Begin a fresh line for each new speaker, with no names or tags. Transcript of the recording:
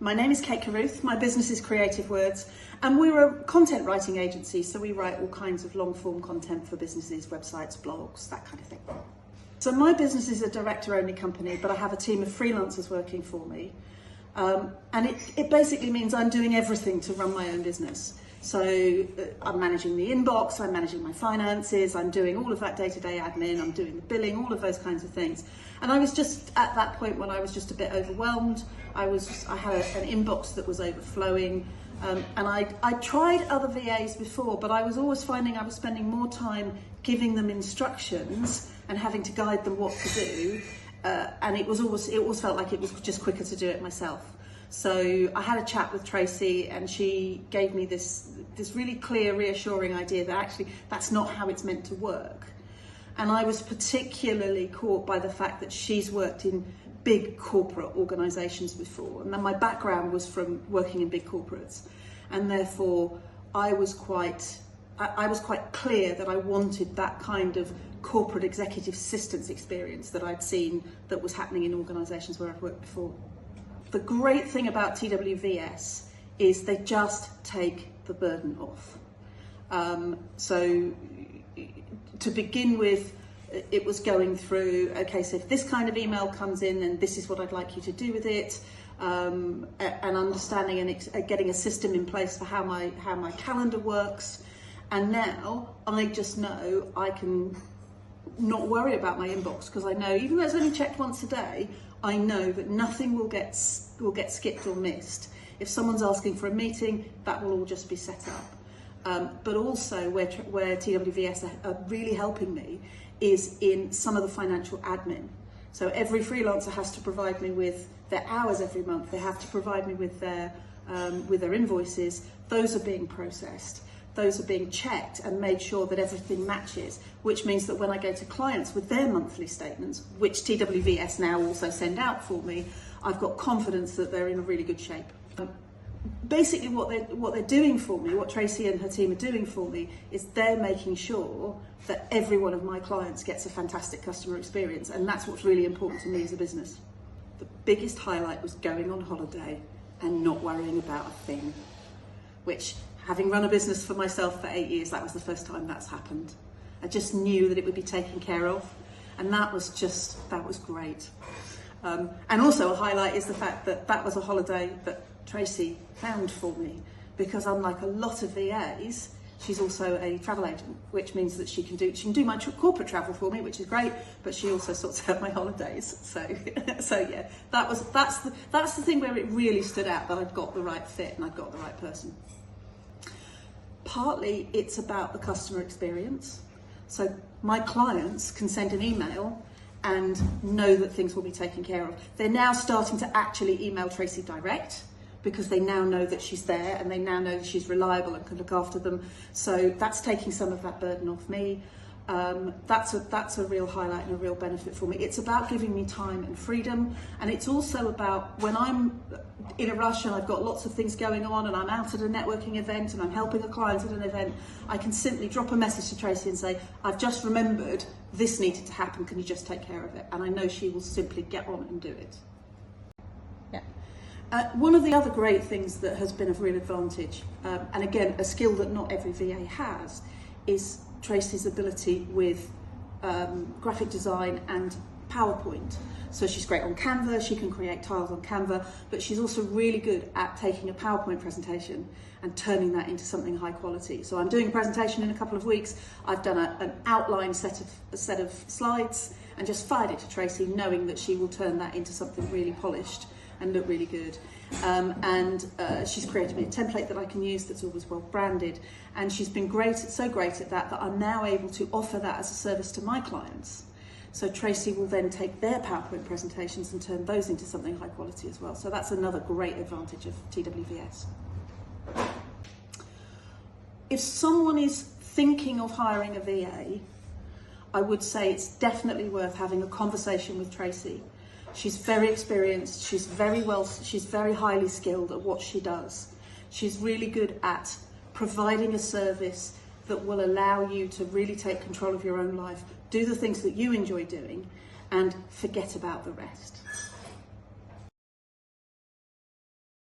My name is Cate Caruth, my business is Creative Words, and we're a content writing agency, so we write all kinds of long form content for businesses, websites, blogs, that kind of thing. So my business is a director only company, but I have a team of freelancers working for me. And it basically means I'm doing everything to run my own business. So I'm managing the inbox, I'm managing my finances, I'm doing all of that day-to-day admin, I'm doing the billing, all of those kinds of things. And I was just at that point when I was just a bit overwhelmed. I had an inbox that was overflowing, and I tried other VAs before, but I was always finding I was spending more time giving them instructions and having to guide them what to do, and it always felt like it was just quicker to do it myself. So I had a chat with Tracey, and she gave me this really clear, reassuring idea that actually that's not how it's meant to work. And I was particularly caught by the fact that she's worked in big corporate organisations before, and then my background was from working in big corporates, and therefore I was quite clear that I wanted that kind of corporate executive assistance experience that I'd seen that was happening in organisations where I've worked before. The great thing about TWVS is they just take the burden off. So to begin with, it was going through, okay, so if this kind of email comes in, then this is what I'd like you to do with it, and understanding and getting a system in place for how my calendar works. And now I just know I can not worry about my inbox, because I know, even though it's only checked once a day, I know that nothing will get skipped or missed. If someone's asking for a meeting, that will all just be set up. But also where TWVS are really helping me is in some of the financial admin. So every freelancer has to provide me with their hours every month. They have to provide me with their invoices. Those are being processed. Those are being checked and made sure that everything matches, which means that when I go to clients with their monthly statements, which TWVS now also send out for me, I've got confidence that they're in a really good shape. Basically what they're doing for me, what Tracey and her team are doing for me, is they're making sure that every one of my clients gets a fantastic customer experience, and that's what's really important to me as a business. The biggest highlight was going on holiday and not worrying about a thing, which, having run a business for myself for 8 years, that was the first time that's happened. I just knew that it would be taken care of, and that was great. And also a highlight is the fact that was a holiday that Tracey found for me, because unlike a lot of VAs, she's also a travel agent, which means that she can do my corporate travel for me, which is great, but she also sorts out my holidays. So yeah, that's the thing where it really stood out, that I'd got the right fit and I'd got the right person. Partly it's about the customer experience. So my clients can send an email and know that things will be taken care of. They're now starting to actually email Tracey direct, because they now know that she's there and they now know that she's reliable and can look after them. So that's taking some of that burden off me. That's a real highlight and a real benefit for me. It's about giving me time and freedom, and it's also about when I'm in a rush and I've got lots of things going on and I'm out at a networking event and I'm helping a client at an event, I can simply drop a message to Tracey and say, I've just remembered this needed to happen, can you just take care of it? And I know she will simply get on and do it. Yeah. One of the other great things that has been of real advantage, and again, a skill that not every VA has, is Tracey's ability with graphic design and PowerPoint. So she's great on Canva, she can create tiles on Canva, but she's also really good at taking a PowerPoint presentation and turning that into something high quality. So I'm doing a presentation in a couple of weeks. I've done an outline set of slides and just fired it to Tracey, knowing that she will turn that into something really polished and look really good. She's created me a template that I can use that's always well branded, and she's been so great at that I'm now able to offer that as a service to my clients. So Tracey will then take their PowerPoint presentations and turn those into something high quality as well. So that's another great advantage of TWVS. If someone is thinking of hiring a VA, I would say it's definitely worth having a conversation with Tracey. She's very experienced, she's very highly skilled at what she does. She's really good at providing a service that will allow you to really take control of your own life, do the things that you enjoy doing, and forget about the rest.